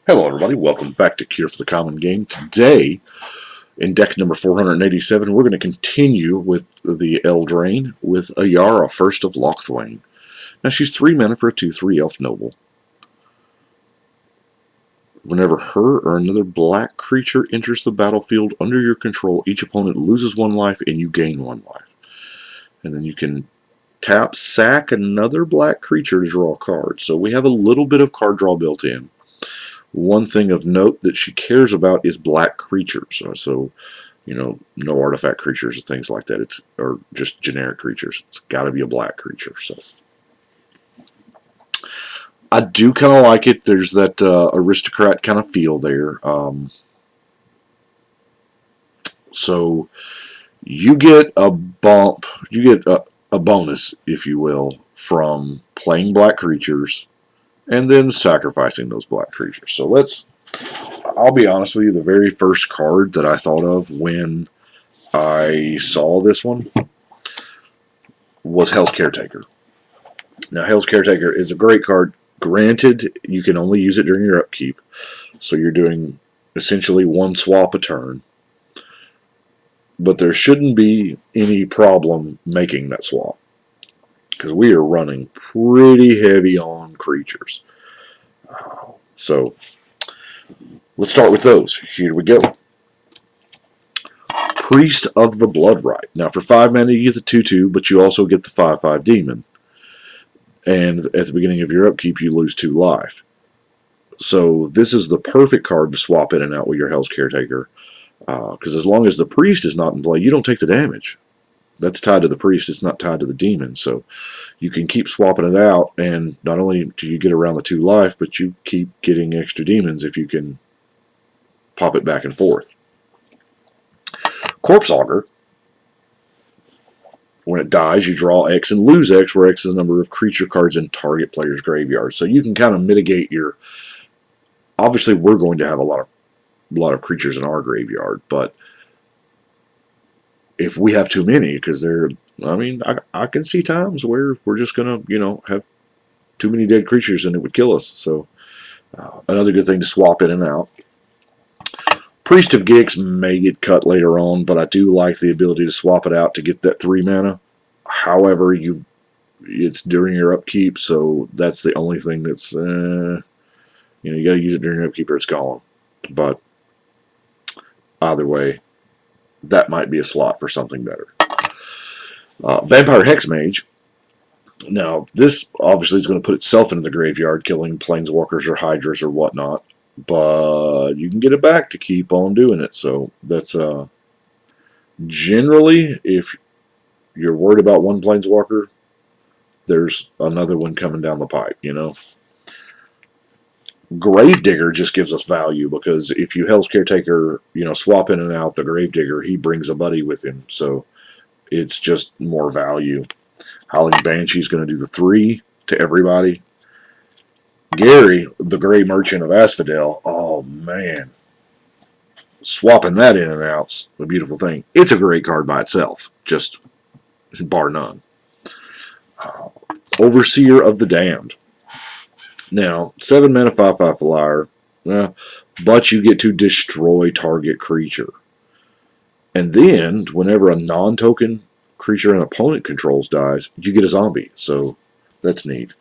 Hello everybody, welcome back to Cure for the Common Game. Today, in deck number 487, we're going to continue with the Eldraine with Ayara, first of Locthwain. Now she's 3 mana for a 2/3 Elf Noble. Whenever her or another black creature enters the battlefield under your control, each opponent loses 1 life and you gain 1 life. And then you can tap, sack another black creature to draw a card. So we have a little bit of card draw built in. One thing of note that she cares about is black creatures. So, you know, no artifact creatures or things like that. Or just generic creatures. It's got to be a black creature. So, I do kind of like it. There's that Aristocrat kind of feel there. So, you get a bump. You get a bonus, if you will, from playing black creatures and then sacrificing those black creatures. So I'll be honest with you, the very first card that I thought of when I saw this one was Hell's Caretaker. Now, Hell's Caretaker is a great card. Granted, you can only use it during your upkeep, so you're doing essentially 1 swap a turn. But there shouldn't be any problem making that swap, because we are running pretty heavy on creatures. So let's start with those. Here we go. Priest of the Bloodright. Now for 5 mana you get the 2/2, but you also get the 5/5 demon. And at the beginning of your upkeep you lose 2 life. So this is the perfect card to swap in and out with your Hell's Caretaker. Because as long as the priest is not in play, you don't take the damage. That's tied to the priest, it's not tied to the demon. So you can keep swapping it out, and not only do you get around the 2 life, but you keep getting extra demons if you can pop it back and forth. Corpse Augur. When it dies, you draw X and lose X, where X is the number of creature cards in target player's graveyard. So you can kind of mitigate your... Obviously, we're going to have a lot of creatures in our graveyard, but if we have too many, because I can see times where we're just going to, have too many dead creatures and it would kill us. So, another good thing to swap in and out. Priest of Gix may get cut later on, but I do like the ability to swap it out to get that 3 mana. However, it's during your upkeep, so that's the only thing that's, you got to use it during your upkeep or it's gone. But either way, that might be a slot for something better. Vampire Hexmage. Now, this obviously is going to put itself into the graveyard, killing planeswalkers or hydras or whatnot. But you can get it back to keep on doing it. So that's generally, if you're worried about one planeswalker, there's another one coming down the pipe, Gravedigger just gives us value, because if you Hell's Caretaker, swap in and out the Gravedigger, he brings a buddy with him, so it's just more value. Howling Banshee's going to do the 3 to everybody. Gary, the Grey Merchant of Asphodel, oh man, swapping that in and out's a beautiful thing. It's a great card by itself, just bar none. Overseer of the Damned. Now, 7 mana, 5/5 flyer, but you get to destroy target creature. And then, whenever a non-token creature an opponent controls dies, you get a zombie. So, that's neat.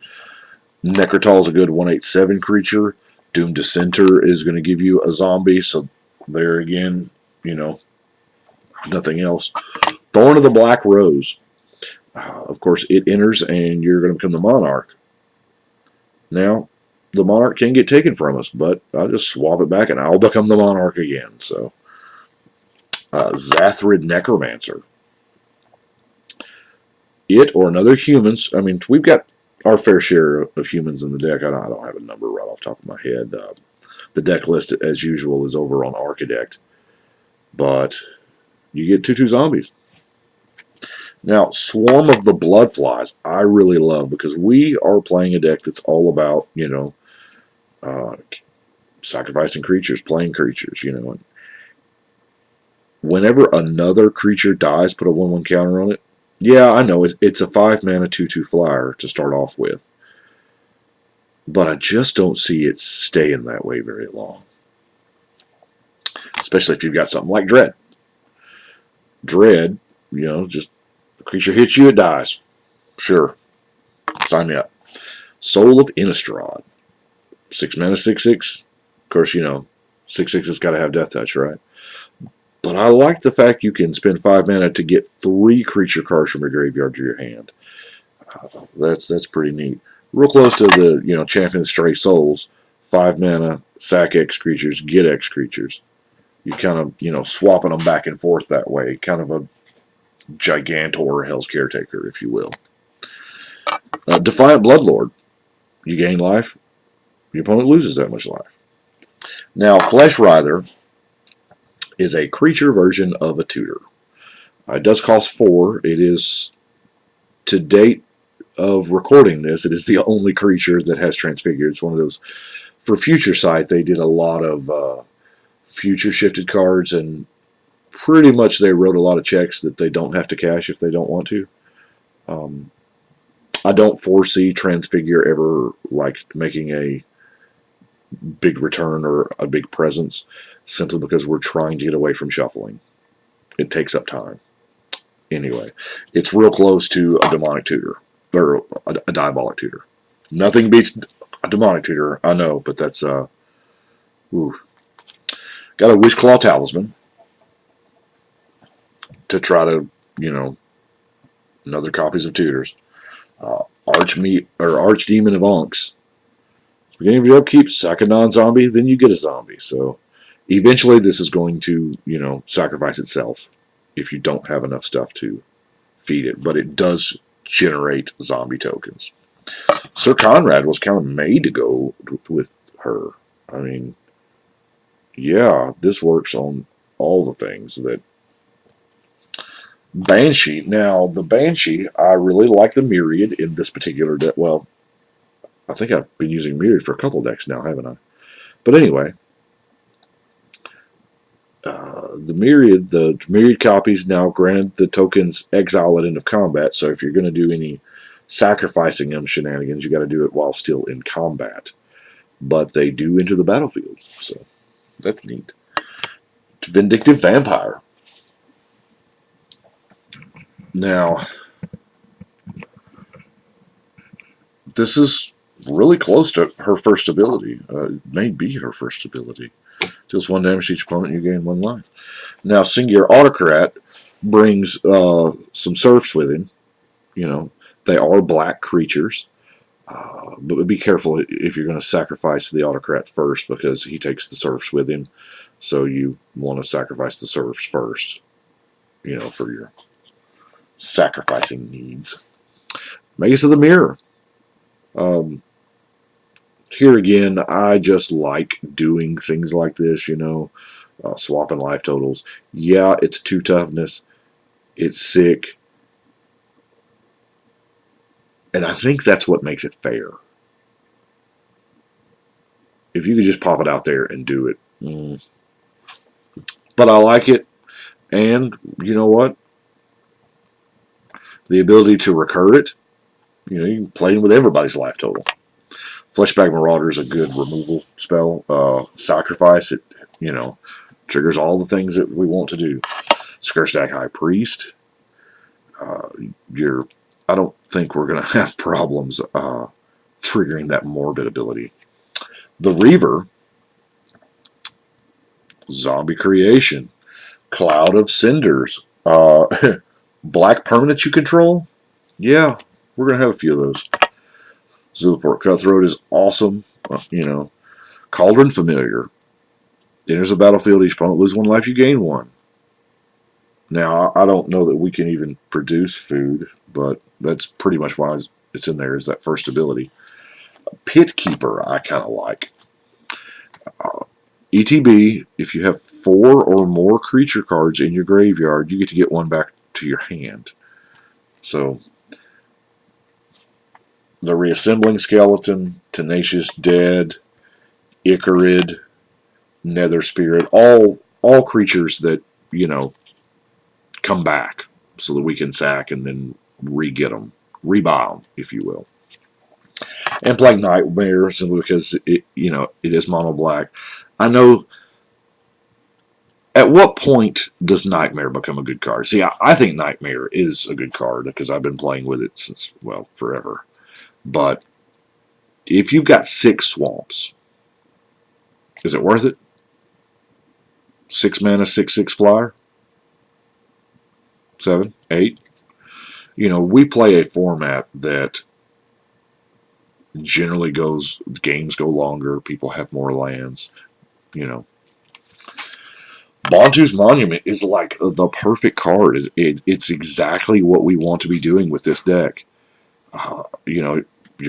Necrotal is a good 1/8/7 creature. Doom Dissenter is going to give you a zombie. So, there again, nothing else. Thorn of the Black Rose. Of course, it enters and you're going to become the Monarch. Now, the Monarch can get taken from us, but I'll just swap it back and I'll become the Monarch again. So, Zathrid Necromancer. It or another humans, we've got our fair share of humans in the deck. I don't have a number right off the top of my head. The deck list, as usual, is over on Architect. But you get 2/2 zombies. Now, Swarm of the Bloodflies, I really love, because we are playing a deck that's all about, sacrificing creatures, playing creatures, And whenever another creature dies, put a 1/1 counter on it. Yeah, I know, it's a 5 mana 2/2 flyer to start off with. but I just don't see it staying that way very long. Especially if you've got something like Dread. Dread, just a creature hits you, it dies. Sure. Sign me up. Soul of Innistrad. 6 mana, 6/6. Of course, 6/6 has got to have Death Touch, right? But I like the fact you can spend 5 mana to get 3 creature cards from your graveyard to your hand. That's pretty neat. Real close to the Champion Stray Souls. 5 mana, sack X creatures, get X creatures. You kind of swapping them back and forth that way. Kind of a Gigantor Hell's Caretaker, if you will. Defiant Bloodlord. You gain life. Your opponent loses that much life. Now, Flesh Writher is a creature version of a tutor. It does cost 4. It is, to date of recording this, it is the only creature that has Transfigured. It's one of those. For Future Sight, they did a lot of future shifted cards, and pretty much they wrote a lot of checks that they don't have to cash if they don't want to. I don't foresee Transfigure ever making a big return or a big presence, simply because we're trying to get away from shuffling. It takes up time. Anyway, it's real close to a demonic tutor, or a diabolic tutor. Nothing beats a demonic tutor, I know, but that's Got a Wishclaw Talisman to try to, another copies of Tutors. Archdemon of Unks. Beginning of your upkeep, sack a non-zombie, then you get a zombie. So eventually this is going to, sacrifice itself if you don't have enough stuff to feed it. But it does generate zombie tokens. Sir Conrad was kind of made to go with her. I mean, yeah, this works on all the things that... Banshee. Now, the Banshee, I really like the Myriad in this particular deck. Well, I think I've been using Myriad for a couple decks now, haven't I? But anyway, the Myriad copies now grant the tokens exile at end of combat. So if you're going to do any sacrificing them shenanigans, you got to do it while still in combat. But they do enter the battlefield, so that's neat. Vindictive Vampire. Now, this is really close to her first ability. It may be her first ability. Deals 1 damage to each opponent, you gain 1 life. Now, Singular Autocrat brings some serfs with him. They are black creatures. But be careful if you're going to sacrifice the Autocrat first, because he takes the serfs with him. So you want to sacrifice the serfs first, for your sacrificing needs. Magus of the Mirror. Here again, I just like doing things like this, swapping life totals. Yeah, it's 2 toughness. It's sick. And I think that's what makes it fair. If you could just pop it out there and do it. But I like it. And you know what? The ability to recur it. You can play with everybody's life total. Fleshbag Marauder is a good removal spell. Sacrifice it, triggers all the things that we want to do. Skurstack High Priest. I don't think we're going to have problems triggering that morbid ability. The Reaver. Zombie Creation. Cloud of Cinders. Black permanent you control? Yeah, we're going to have a few of those. Zulaport Cutthroat is awesome. Cauldron Familiar. Enters the battlefield, each opponent loses 1 life, you gain 1. Now, I don't know that we can even produce food, but that's pretty much why it's in there, is that first ability. Pit Keeper, I kind of like. ETB, if you have 4 or more creature cards in your graveyard, you get to get 1 back to your hand. So, the Reassembling Skeleton, Tenacious Dead, Icarid, Nether Spirit, all creatures that, come back so that we can sack and then re-get them, rebuy them, if you will. And playing Nightmare simply because it is mono black. I know. At what point does Nightmare become a good card? See, I think Nightmare is a good card because I've been playing with it since, well, forever. But if you've got 6 swamps, is it worth it? 6 mana, 6/6 flyer? 7, 8? We play a format that generally games go longer, people have more lands, Bontu's Monument is like the perfect card. It's exactly what we want to be doing with this deck. Your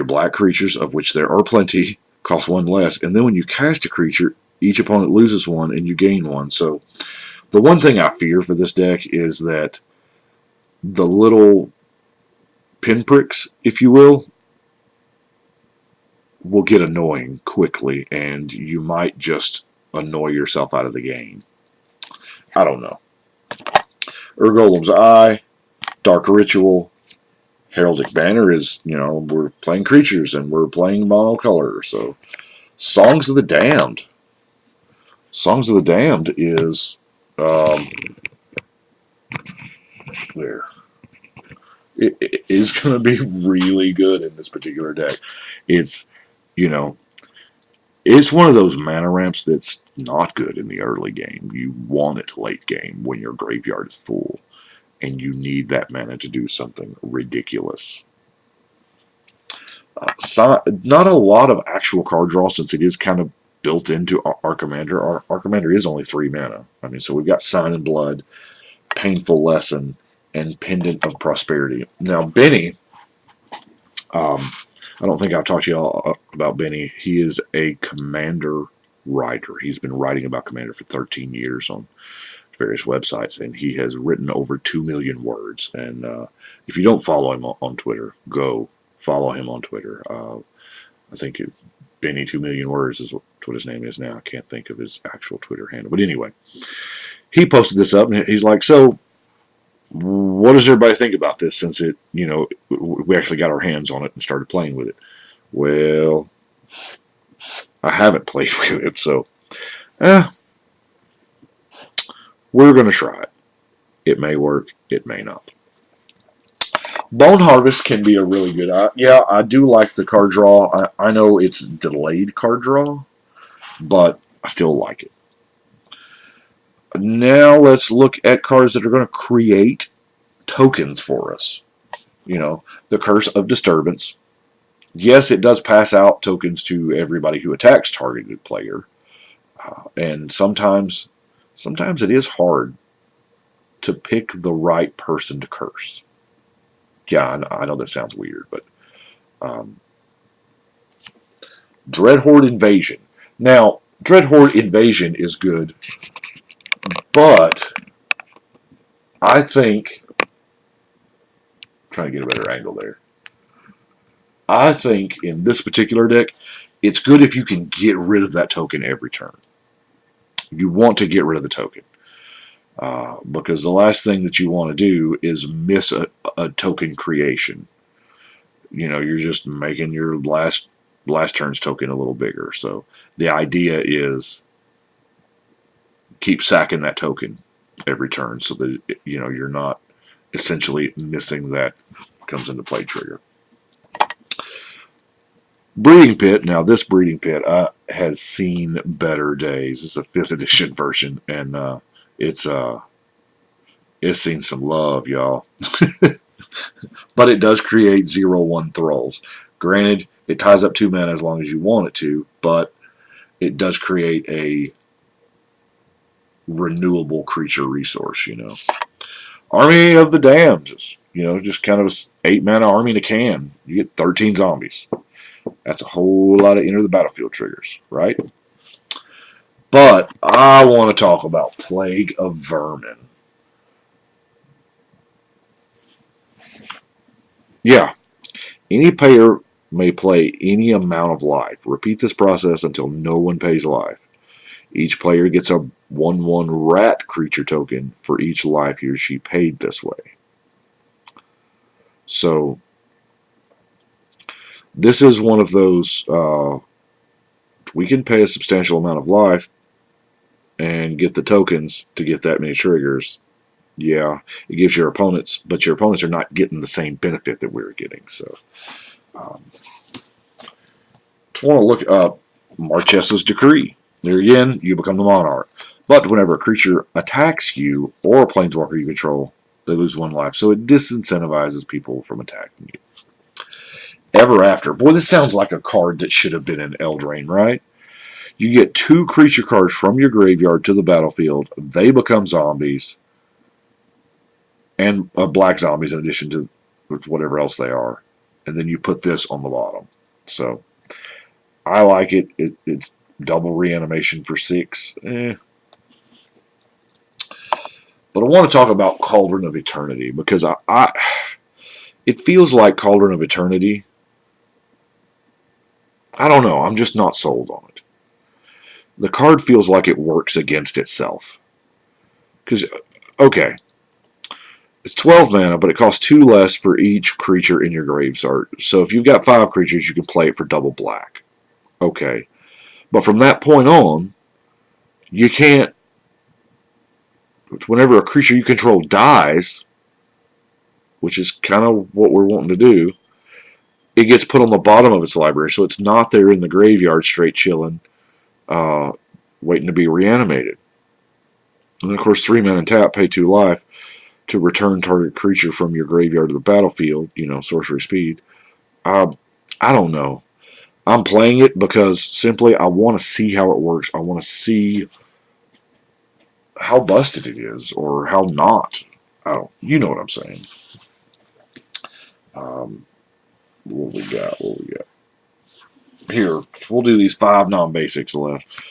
black creatures, of which there are plenty, cost 1 less. And then when you cast a creature, each opponent loses 1 and you gain 1. So the one thing I fear for this deck is that the little pinpricks, if you will get annoying quickly, and you might just annoy yourself out of the game. I don't know. Urgolem's Eye, Dark Ritual, Heraldic Banner is, we're playing creatures and we're playing monocolor. So, Songs of the Damned. Songs of the Damned is, where? It is going to be really good in this particular deck. It's, it's one of those mana ramps that's not good in the early game. You want it late game when your graveyard is full and you need that mana to do something ridiculous. Not a lot of actual card draw since it is kind of built into our commander. Our commander is only 3 mana. So we've got Sign in Blood, Painful Lesson, and Pendant of Prosperity. Now, Benny, I don't think I've talked to you all about Benny. He is a commander writer. He's been writing about Commander for 13 years on various websites, and he has written over 2 million words. And if you don't follow him on Twitter, go follow him on Twitter. I think it's Benny 2 million words is what his name is now. I can't think of his actual Twitter handle. But anyway, he posted this up, and he's like, so what does everybody think about this since it, we actually got our hands on it and started playing with it? Well, I haven't played with it, so we're going to try it. It may work, it may not. Bone Harvest can be a really good... I do like the card draw. I know it's delayed card draw, but I still like it. Now let's look at cards that are going to create tokens for us. The Curse of Disturbance. Yes, it does pass out tokens to everybody who attacks targeted player. And sometimes it is hard to pick the right person to curse. Yeah, I know that sounds weird, but Dreadhorde Invasion. Now, Dreadhorde Invasion is good, but I think, trying to get a better angle there. I think in this particular deck, it's good if you can get rid of that token every turn. You want to get rid of the token. Because the last thing that you want to do is miss a token creation. You're just making your last turn's token a little bigger. So the idea is keep sacking that token every turn so that you're not essentially missing that comes into play trigger. Breeding Pit. Now this Breeding Pit has seen better days. It's a 5th edition version, and it's seen some love, y'all. But it does create 0/1 thralls. Granted, it ties up 2 mana as long as you want it to, but it does create a renewable creature resource, Army of the Damned, just kind of 8 mana army in a can. You get 13 zombies. That's a whole lot of enter the battlefield triggers, right? But I want to talk about Plague of Vermin. Yeah, any player may play any amount of life. Repeat this process until no one pays life. Each player gets a 1/1 rat creature token for each life he or she paid this way. So, This is one of those, we can pay a substantial amount of life and get the tokens to get that many triggers. Yeah, it gives your opponents, but your opponents are not getting the same benefit that we're getting. So, just want to look up Marchesa's Decree. There again, you become the monarch. But whenever a creature attacks you or a planeswalker you control, they lose 1 life. So it disincentivizes people from attacking you. Ever After. Boy, this sounds like a card that should have been in Eldraine, right? You get 2 creature cards from your graveyard to the battlefield. They become zombies. And black zombies in addition to whatever else they are. And then you put this on the bottom. So, I like it. It's double reanimation for 6. But I want to talk about Cauldron of Eternity because it feels like Cauldron of Eternity. I don't know. I'm just not sold on it. The card feels like it works against itself. Because, okay, it's 12 mana, but it costs 2 less for each creature in your graveyard. So if you've got 5 creatures, you can play it for double black. Okay. But from that point on, you can't. Whenever a creature you control dies, which is kind of what we're wanting to do, it gets put on the bottom of its library, so it's not there in the graveyard straight chilling, waiting to be reanimated. And then, of course, 3 mana and tap, pay 2 life to return target creature from your graveyard to the battlefield, sorcery speed. I don't know. I'm playing it because simply I want to see how it works. I want to see how busted it is or how not. You know what I'm saying. What we got? Here, we'll do these 5 non-basics left.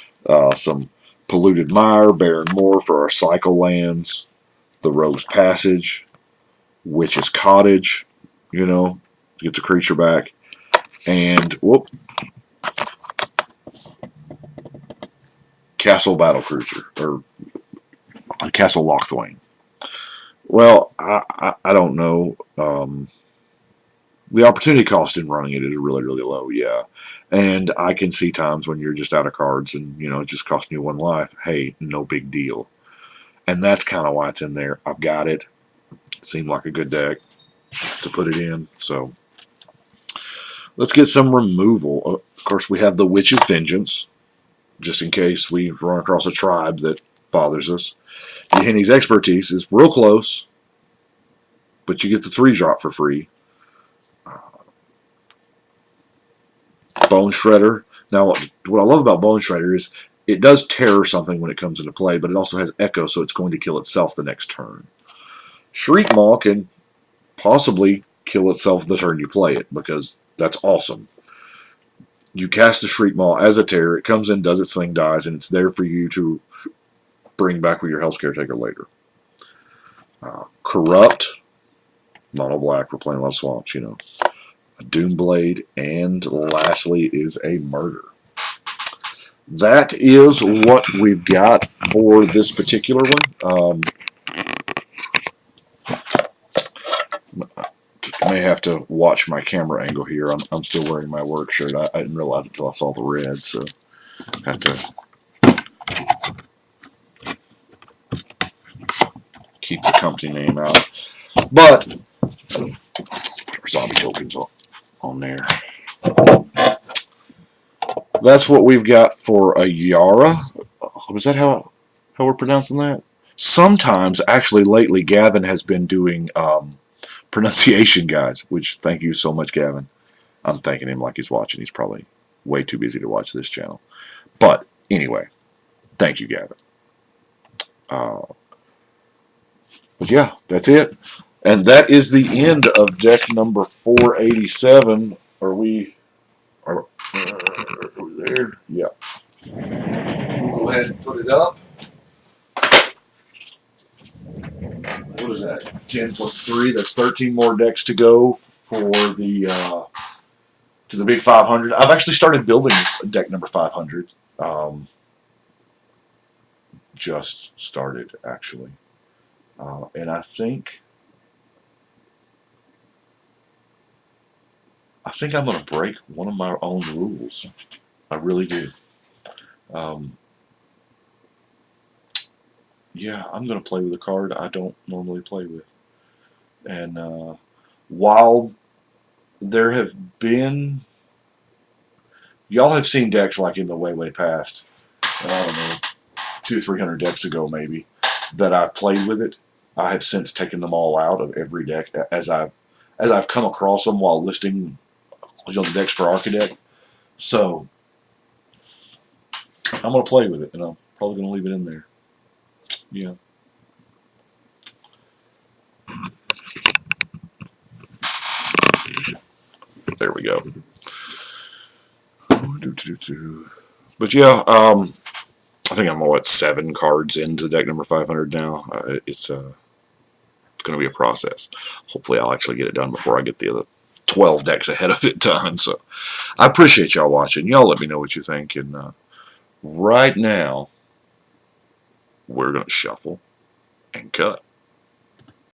Some Polluted Mire, Barren Moor for our cycle lands, the Rogue's Passage, Witch's Cottage, get the creature back, and Castle Battle Cruiser, or Castle Locthwain. Well, I don't know. The opportunity cost in running it is really, really low, yeah. And I can see times when you're just out of cards and, it's just costing you 1 life. Hey, no big deal. And that's kind of why it's in there. I've got it. It seemed like a good deck to put it in. So, let's get some removal. Of course, we have the Witch's Vengeance, just in case we run across a tribe that bothers us. Yahenni's Expertise is real close, but you get the 3-drop for free. Bone Shredder. Now, what I love about Bone Shredder is it does terror something when it comes into play, but it also has Echo, so it's going to kill itself the next turn. Shriek Maw can possibly kill itself the turn you play it, because that's awesome. You cast the Shriek Maw as a terror, it comes in, does its thing, dies, and it's there for you to bring back with your Hell's Caretaker later. Corrupt, mono black, we're playing a lot of swamps, A Doomblade, and lastly is a Murder. That is what we've got for this particular one. I may have to watch my camera angle here. I'm still wearing my work shirt. I didn't realize it until I saw the red, so I have to keep the company name out. But zombie tokens on there. That's what we've got for Ayara. Was that how we're pronouncing that? Sometimes, actually, lately, Gavin has been doing pronunciation guides, which thank you so much, Gavin. I'm thanking him like he's watching. He's probably way too busy to watch this channel. But anyway, thank you, Gavin. But yeah, that's it. And that is the end of deck number 487. Are we there? Yeah. We'll go ahead and put it up. What is that? 10 plus 3. That's 13 more decks to go for the to the big 500. I've actually started building deck number 500. Just started, actually. And I think I think I'm going to break one of my own rules. I really do. Yeah, I'm going to play with a card I don't normally play with. And while there have been, y'all have seen decks like in the way past, I don't know, 200-300 decks ago maybe, that I've played with it. I have since taken them all out of every deck as I've come across them while listing the decks for Architect. So I'm going to play with it, and I'm probably going to leave it in there. Yeah. There we go. But yeah, I think I'm at 7 cards into deck number 500 now. It's going to be a process. Hopefully, I'll actually get it done before I get the other 12 decks ahead of it done. So I appreciate y'all watching. Y'all let me know what you think. And right now, we're going to shuffle and cut.